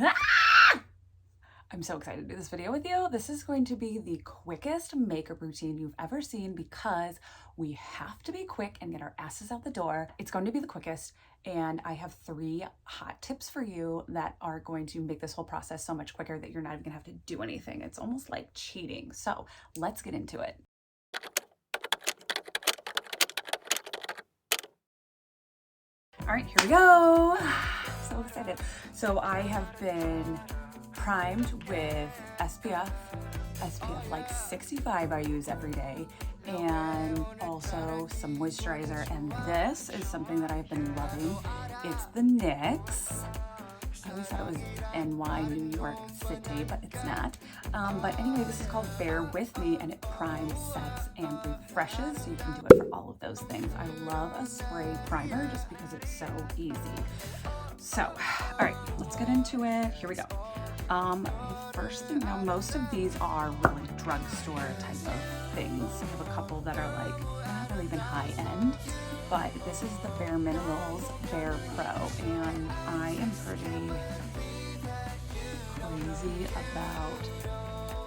Ah! I'm so excited to do this video with you. This is going to be the quickest makeup routine you've ever seen because we have to be quick and get our asses out the door. It's going to be the quickest, and I have 3 hot tips for you that are going to make this whole process so much quicker that you're not even gonna have to do anything. It's almost like cheating. So let's get into it. All right, here we go. So excited. So I have been primed with SPF like 65 I use every day, and also some moisturizer, and this is something that I've been loving. It's the NYX. I always thought it was NY, New York City, but it's not. But anyway, this is called Bear With Me, and it primes, sets, and refreshes, so you can do it for all of those things. I love a spray primer just because it's so easy. So, all right, let's get into it. Here we go. The first thing, now most of these are really drugstore type of things. I have a couple that are like, they're not really even high end, but this is the Bare Minerals Bare Pro, and I am pretty crazy about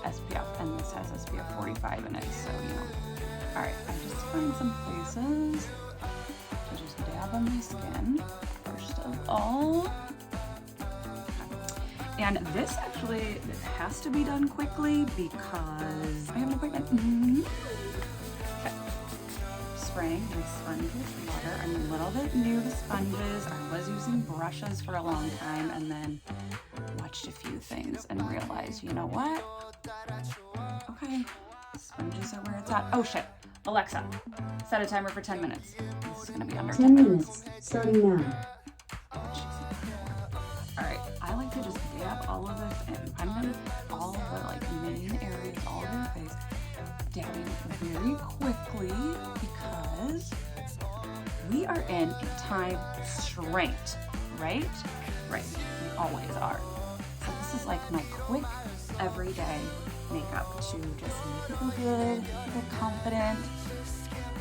SPF, and this has SPF 45 in it, so you know. All right, I just find some places to just dab on my skin, first of all. And this actually has to be done quickly because I have an appointment. Okay. Spraying my sponge with water. I'm a little bit new to sponges. I was using brushes for a long time and then watched a few things and realized, you know what? Okay, sponges are where it's at. Oh shit, Alexa, set a timer for 10 minutes. This is gonna be under 10 minutes. Starting now. Alright, I like to just dab all of this in. I'm gonna all of the like main areas all over your face, dabbing very quickly because we are in a time constraint, right? Right, we always are. So this is like my quick everyday makeup to just make it look good, feel confident.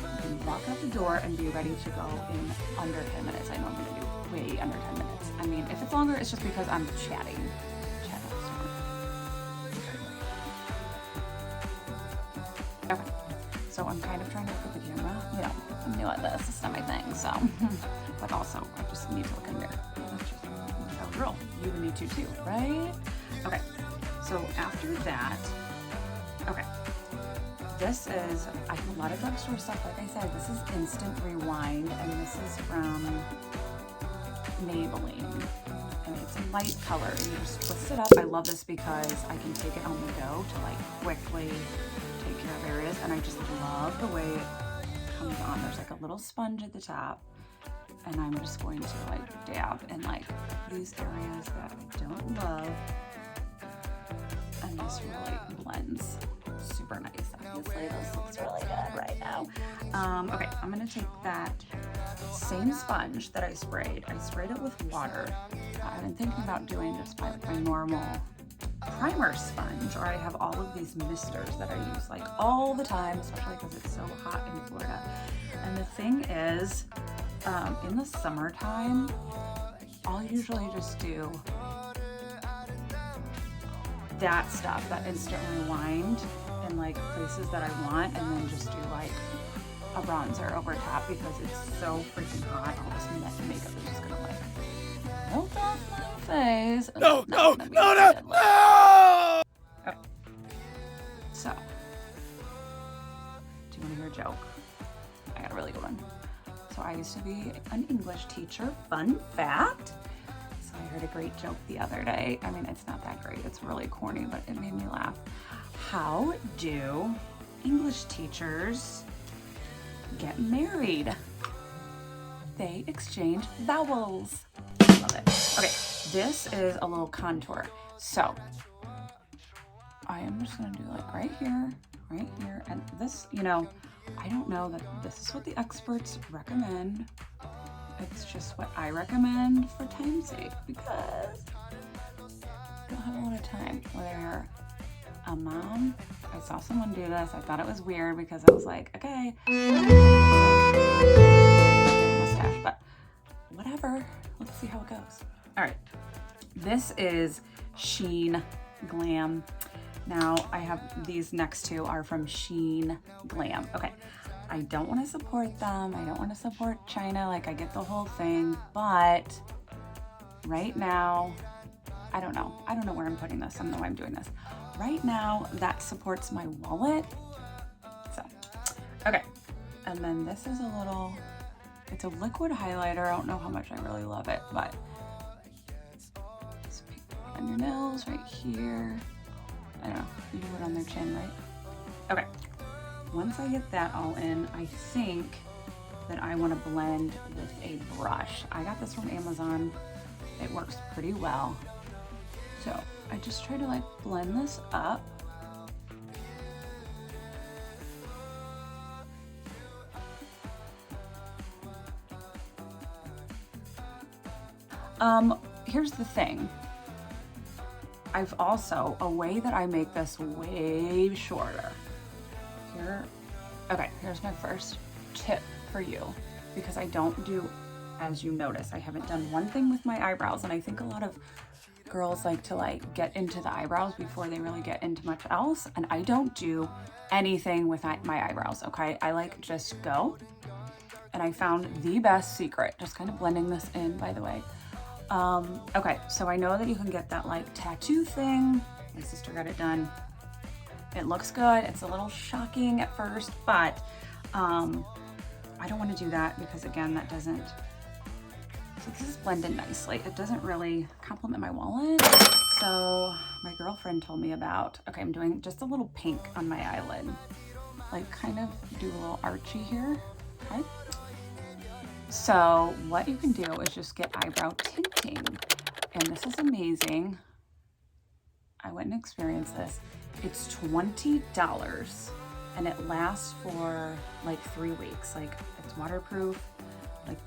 You can walk out the door and be ready to go in under 10 minutes. I know I'm gonna do way under 10 minutes. I mean, if it's longer, it's just because I'm chatting. Okay, so I'm kind of trying to look at the camera. You know, I'm new at this. It's not my thing, so. But also, I just need to look in the mirror. That's just how we roll. You need to too, right? Okay, so after that, okay. This is, I have a lot of drugstore stuff. Like I said, this is Instant Rewind, and this is from Maybelline, and it's a light color, and you just twist it up. I love this because I can take it on the go to like quickly take care of areas, and I just love the way it comes on. There's like a little sponge at the top, and I'm just going to like dab in like these areas that I don't love, and this really blends super nice. Obviously this looks really good right now. Okay, I'm gonna take that same sponge that I sprayed it with water. I've been thinking about doing this by like my normal primer sponge, or I have all of these misters that I use like all the time, especially because it's so hot in Florida. And the thing is, in the summertime, I'll usually just do that stuff, that instant rewind, in like places that I want, and then just do like a bronzer over top because it's so freaking hot. All this makeup is just gonna like melt off my face. No! Okay. So, do you want to hear a joke? I got a really good one. So I used to be an English teacher. Fun fact. So I heard a great joke the other day. I mean, it's not that great. It's really corny, but it made me laugh. How do English teachers get married? They exchange vowels. Love it. Okay, this is a little contour. So I am just gonna do like right here, and this, you know, I don't know that this is what the experts recommend. It's just what I recommend for time's sake because I don't have a lot of time. Whether you're a mom, I saw someone do this. I thought it was weird because I was like, okay, mustache, but whatever. Let's see how it goes. All right, this is Sheen Glam. Now I have these next two are from Sheen Glam. Okay, I don't want to support them. I don't want to support China. Like, I get the whole thing, but right now, I don't know where I'm putting this. I don't know why I'm doing this. Right now, that supports my wallet. So, okay. And then this is it's a liquid highlighter. I don't know how much I really love it, but just pick it on your nails right here. I don't know, you do it on their chin, right? Okay. Once I get that all in, I think that I want to blend with a brush. I got this from Amazon. It works pretty well. So I just try to like blend this up. Here's the thing. I've also, a way that I make this way shorter. Here's my first tip for you, because I don't do, as you notice, I haven't done one thing with my eyebrows, and I think a lot of girls like to get into the eyebrows before they really get into much else, and I don't do anything with my eyebrows, okay? I just go, and I found the best secret, just kind of blending this in, by the way. Okay, so I know that you can get that tattoo thing. My sister got it done. It looks good. It's a little shocking at first, but I don't want to do that because, again, that doesn't, so this is blended nicely. It doesn't really complement my wallet. So my girlfriend told me about, okay, I'm doing just a little pink on my eyelid, kind of do a little archy here, okay? So what you can do is just get eyebrow tinting, and this is amazing. I went and experienced this. It's $20 and it lasts for 3 weeks. It's waterproof.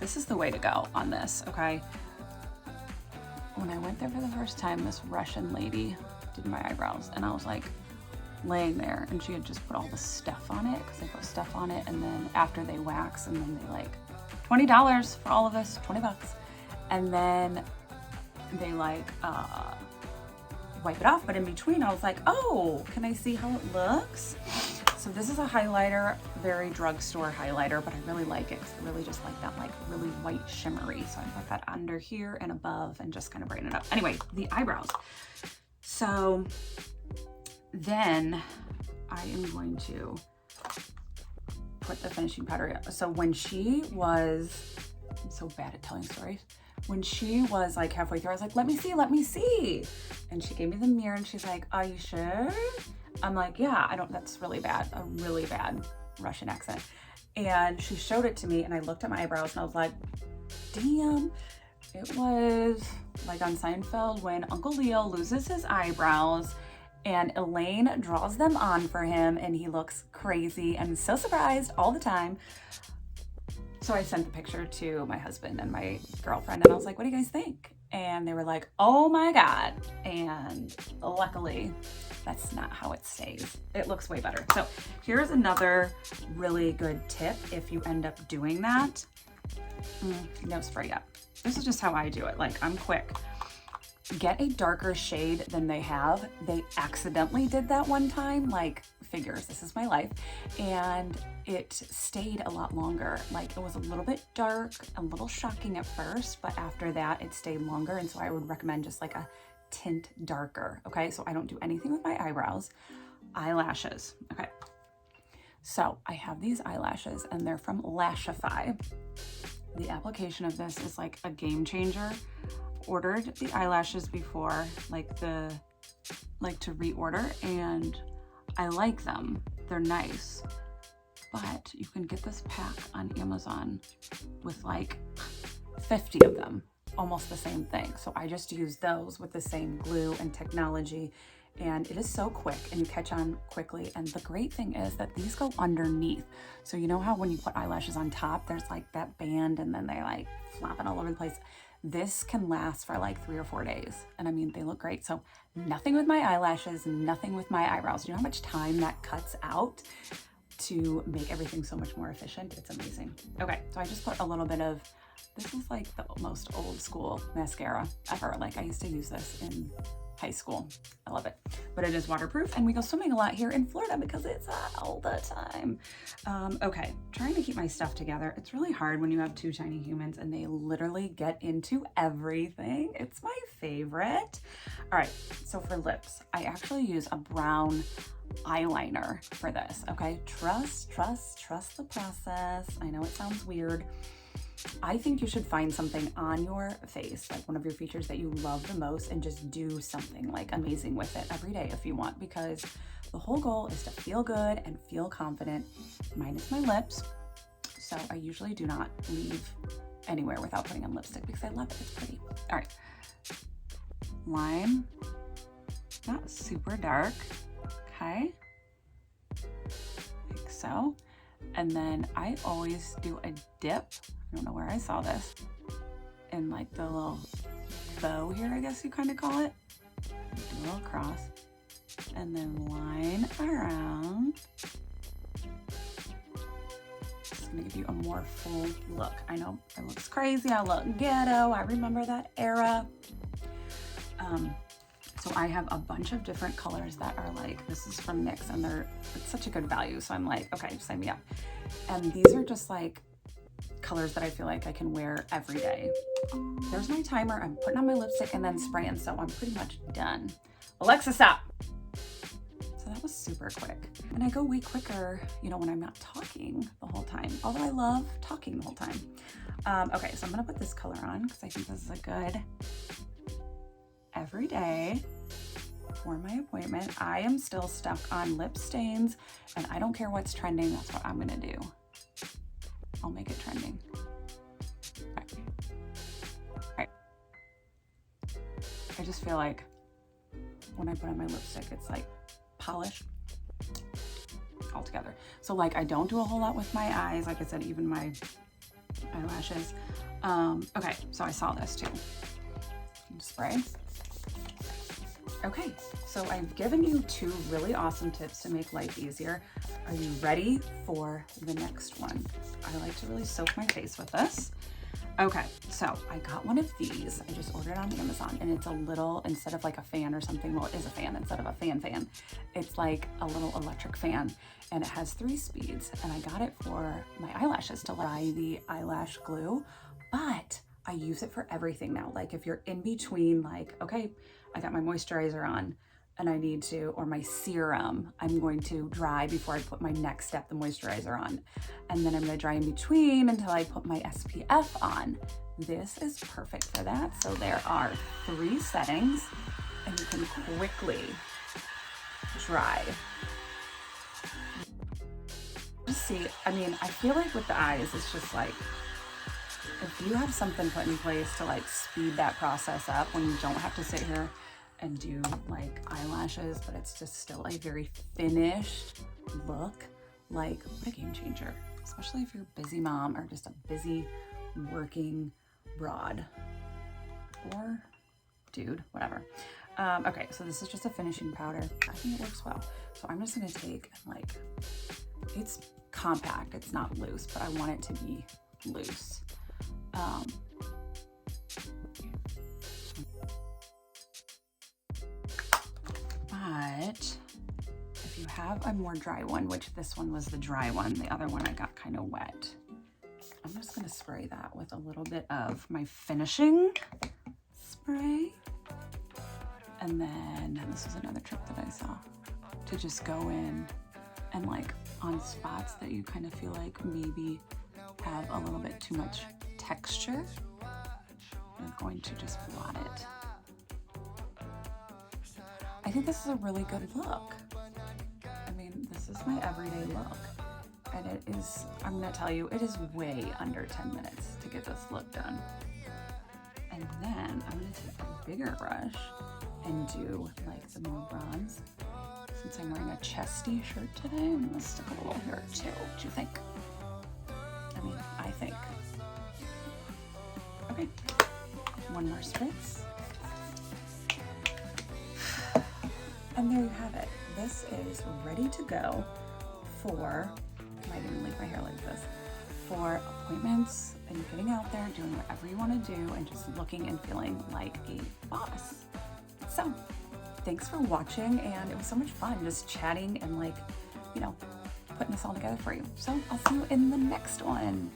This is the way to go on this, okay? When I went there for the first time, this Russian lady did my eyebrows, and I was laying there, and she had just put all the stuff on it, because they put stuff on it, and then after they wax, and then they $20 for all of this, 20 bucks. And then they wipe it off, but in between I was oh, can I see how it looks? So this is a highlighter, very drugstore highlighter, but I really like it because I really just like that really white shimmery. So I put that under here and above and just kind of brighten it up. Anyway, the eyebrows. So then I am going to put the finishing powder. So when she was, I'm so bad at telling stories. When she was halfway through, I was let me see. And she gave me the mirror and she's are you sure? I'm yeah, that's really bad, a really bad Russian accent. And she showed it to me and I looked at my eyebrows and I was damn, it was on Seinfeld when Uncle Leo loses his eyebrows and Elaine draws them on for him and he looks crazy and so surprised all the time. So I sent the picture to my husband and my girlfriend and I was what do you guys think? And they were oh my God. And luckily, that's not how it stays. It looks way better. So here's another really good tip if you end up doing that. No spray up. This is just how I do it. I'm quick. Get a darker shade than they have. They accidentally did that one time, figures, this is my life, and it stayed a lot longer. It was a little bit dark, a little shocking at first, but after that it stayed longer, and so I would recommend just a tint darker, okay? So I don't do anything with my eyebrows. Eyelashes, okay. So I have these eyelashes and they're from Lashify. The application of this is a game changer. Ordered the eyelashes before, to reorder, and I like them. They're nice, but you can get this pack on Amazon with 50 of them, almost the same thing. So I just use those with the same glue and technology, and it is so quick and you catch on quickly. And the great thing is that these go underneath. So you know how when you put eyelashes on top, there's that band and then they flopping all over the place. This can last for 3 or 4 days. And I mean, they look great. So nothing with my eyelashes, nothing with my eyebrows. You know how much time that cuts out to make everything so much more efficient? It's amazing. Okay, so I just put a little bit of This is like the most old school mascara ever. Like I used to use this in high school. I love it. But it is waterproof, and we go swimming a lot here in Florida because it's hot all the time. Okay, trying to keep my stuff together. It's really hard when you have two tiny humans and they literally get into everything. It's my favorite. All right, so for lips, I actually use a brown eyeliner for this, okay? Trust the process. I know it sounds weird. I think you should find something on your face, like one of your features that you love the most, and just do something like amazing with it every day if you want, because the whole goal is to feel good and feel confident. Mine is my lips, so I usually do not leave anywhere without putting on lipstick because I love it. It's pretty. All right. Line, not super dark. Okay. Like so. And then I always do a dip. I don't know where I saw this. In like the little bow here, I guess you kind of call it. Do a little cross. And then line around. Just gonna give you a more full look. I know it looks crazy. I look ghetto. I remember that era. So I have a bunch of different colors that are like, this is from NYX, and it's such a good value. So I'm like, okay, sign me up. And these are just like colors that I feel like I can wear every day. There's my timer. I'm putting on my lipstick and then spraying, so I'm pretty much done. Alexa, stop. So that was super quick. And I go way quicker, you know, when I'm not talking the whole time, although I love talking the whole time. Okay, so I'm gonna put this color on because I think this is a good every day for my appointment. I am still stuck on lip stains, and I don't care what's trending. That's what I'm gonna do. I'll make it trending. All right. I just feel like when I put on my lipstick, it's like polished all together. So like I don't do a whole lot with my eyes. Like I said, even my eyelashes. Okay, so I saw this too. Spray. Okay, so I've given you 2 really awesome tips to make life easier. Are you ready for the next one? I like to really soak my face with this. Okay, so I got one of these. I just ordered it on Amazon, and it's a little, instead of like a fan or something, well, it is a fan instead of a fan. It's like a little electric fan, and it has 3 speeds, and I got it for my eyelashes to dry the eyelash glue, but I use it for everything now. Like if you're in between, like, okay, I got my moisturizer on and I need to, or my serum, I'm going to dry before I put my next step, the moisturizer on. And then I'm gonna dry in between until I put my SPF on. This is perfect for that. So there are 3 settings, and you can quickly dry. Just see, I mean, I feel like with the eyes, it's just like, if you have something put in place to like speed that process up when you don't have to sit here and do like eyelashes, but it's just still a very finished look, like what a game changer, especially if you're a busy mom or just a busy working broad or dude, whatever. Okay, so this is just a finishing powder. I think it works well. So I'm just gonna take and like, it's compact, it's not loose, but I want it to be loose. But if you have a more dry one, which this one was the dry one, the other one I got kind of wet, I'm just gonna spray that with a little bit of my finishing spray. And then this was another trick that I saw, to just go in and like on spots that you kind of feel like maybe have a little bit too much texture, you're going to just blot it. I think this is a really good look. I mean, this is my everyday look. And it is, I'm gonna tell you, it is way under 10 minutes to get this look done. And then I'm gonna take a bigger brush and do like the more bronze. Since I'm wearing a chesty shirt today, I'm gonna stick a little here too. What do you think? I mean, I think. Okay, one more spritz. And there you have it. This is ready to go for, I didn't leave my hair like this, for appointments and getting out there, doing whatever you want to do, and just looking and feeling like a boss. So thanks for watching, and it was so much fun just chatting and, like, you know, putting this all together for you. So I'll see you in the next one.